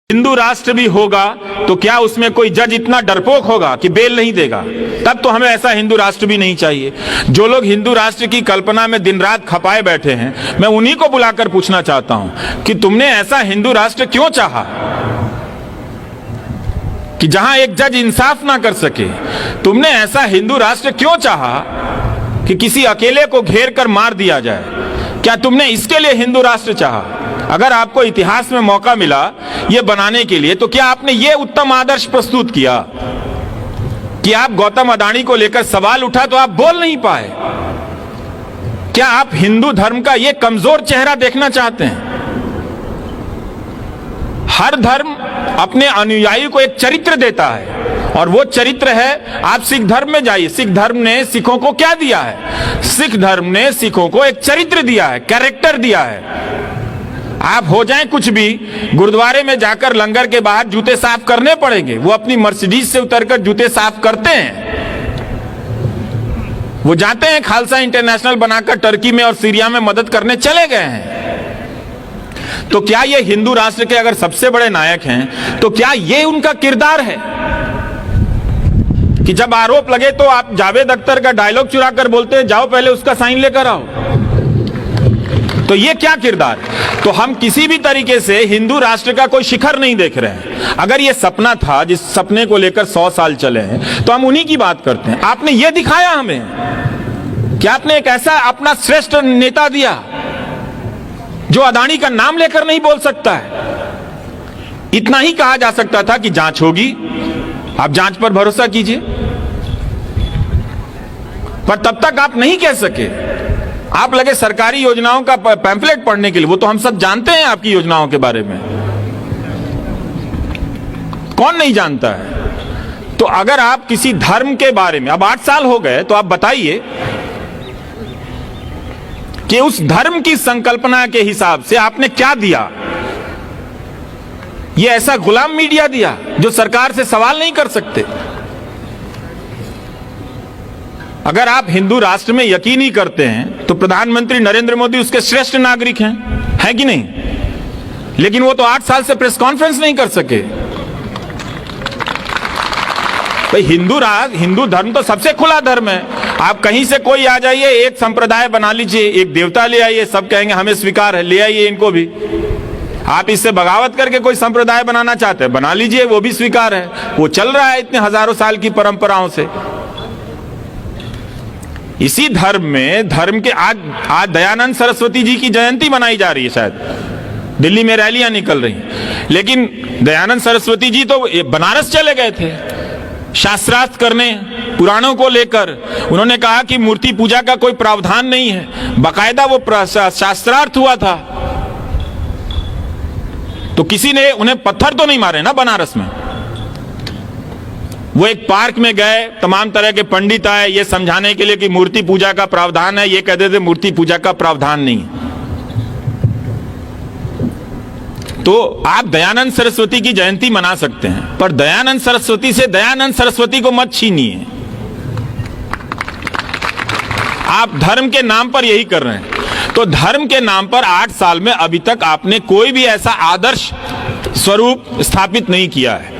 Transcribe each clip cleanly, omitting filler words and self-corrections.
हिंदू राष्ट्र भी होगा तो क्या उसमें कोई जज इतना डरपोक होगा कि बेल नहीं देगा? तब तो हमें ऐसा हिंदू राष्ट्र भी नहीं चाहिए। जो लोग हिंदू राष्ट्र की कल्पना में दिन रात खपाए बैठे हैं, मैं उन्हीं को बुलाकर पूछना चाहता हूं कि तुमने ऐसा हिंदू राष्ट्र क्यों चाहा कि जहां एक जज इंसाफ ना कर सके? तुमने ऐसा हिंदू राष्ट्र क्यों चाहा कि किसी अकेले को घेर कर मार दिया जाए? क्या तुमने इसके लिए हिंदू राष्ट्र चाहा? अगर आपको इतिहास में मौका मिला ये बनाने के लिए, तो क्या आपने ये उत्तम आदर्श प्रस्तुत किया कि आप गौतम अडानी को लेकर सवाल उठा तो आप बोल नहीं पाए? क्या आप हिंदू धर्म का ये कमजोर चेहरा देखना चाहते हैं? हर धर्म अपने अनुयायी को एक चरित्र देता है और वो चरित्र है, आप सिख धर्म में जाइए। सिख धर्म ने सिखों को क्या दिया है? सिख धर्म ने सिखों को एक चरित्र दिया है, कैरेक्टर दिया है। आप हो जाएं कुछ भी, गुरुद्वारे में जाकर लंगर के बाहर जूते साफ करने पड़ेंगे। वो अपनी मर्सिडीज से उतरकर जूते साफ करते हैं। वो जाते हैं खालसा इंटरनेशनल बनाकर टर्की में और सीरिया में मदद करने चले गए हैं। तो क्या ये हिंदू राष्ट्र के अगर सबसे बड़े नायक हैं, तो क्या ये उनका किरदार है कि जब आरोप लगे तो आप जावेद अख्तर का डायलॉग चुरा कर बोलते हैं, जाओ पहले उसका साइन लेकर आओ? तो ये क्या किरदार? तो हम किसी भी तरीके से हिंदू राष्ट्र का कोई शिखर नहीं देख रहे हैं। अगर ये सपना था, जिस सपने को लेकर 100 साल चले हैं, तो हम उन्हीं की बात करते हैं। आपने ये दिखाया हमें कि आपने एक ऐसा अपना श्रेष्ठ नेता दिया जो अडानी का नाम लेकर नहीं बोल सकता है। इतना ही कहा जा सकता था कि जांच होगी, आप जांच पर भरोसा कीजिए, पर तब तक आप नहीं कह सके। आप लगे सरकारी योजनाओं का पैम्फलेट पढ़ने के लिए। वो तो हम सब जानते हैं आपकी योजनाओं के बारे में, कौन नहीं जानता है? तो अगर आप किसी धर्म के बारे में, अब 8 साल हो गए, तो आप बताइए कि उस धर्म की संकल्पना के हिसाब से आपने क्या दिया? ये ऐसा गुलाम मीडिया दिया जो सरकार से सवाल नहीं कर सकते। अगर आप हिंदू राष्ट्र में यकीन ही करते हैं तो प्रधानमंत्री नरेंद्र मोदी उसके श्रेष्ठ नागरिक हैं कि नहीं? लेकिन वो तो 8 साल से प्रेस कॉन्फ्रेंस नहीं कर सके। भाई हिंदू धर्म तो सबसे खुला धर्म है। आप कहीं से कोई आ जाइए, एक संप्रदाय बना लीजिए, एक देवता ले आइए, सब कहेंगे हमें स्वीकार है, ले आइए इनको भी। आप इससे बगावत करके कोई संप्रदाय बनाना चाहते हैं, बना लीजिए, वो भी स्वीकार है। वो चल रहा है इतने हजारों साल की परंपराओं से। इसी धर्म में, धर्म के आज दयानंद सरस्वती जी की जयंती मनाई जा रही है, शायद दिल्ली में रैलियां निकल रही हैं। लेकिन दयानंद सरस्वती जी तो बनारस चले गए थे शास्त्रार्थ करने, पुराणों को लेकर। उन्होंने कहा कि मूर्ति पूजा का कोई प्रावधान नहीं है, बाकायदा वो शास्त्रार्थ हुआ था। तो किसी ने उन्हें पत्थर तो नहीं मारे ना बनारस में? वो एक पार्क में गए, तमाम तरह के पंडित आए ये समझाने के लिए कि मूर्ति पूजा का प्रावधान है, ये कहते थे मूर्ति पूजा का प्रावधान नहीं। तो आप दयानंद सरस्वती की जयंती मना सकते हैं, पर दयानंद सरस्वती से दयानंद सरस्वती को मत छीनिए। आप धर्म के नाम पर यही कर रहे हैं। तो धर्म के नाम पर 8 साल में अभी तक आपने कोई भी ऐसा आदर्श स्वरूप स्थापित नहीं किया है।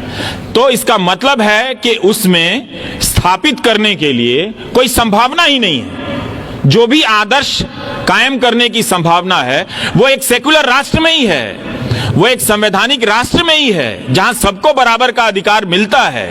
तो इसका मतलब है कि उसमें स्थापित करने के लिए कोई संभावना ही नहीं है। जो भी आदर्श कायम करने की संभावना है वो एक सेकुलर राष्ट्र में ही है, वो एक संवैधानिक राष्ट्र में ही है, जहां सबको बराबर का अधिकार मिलता है।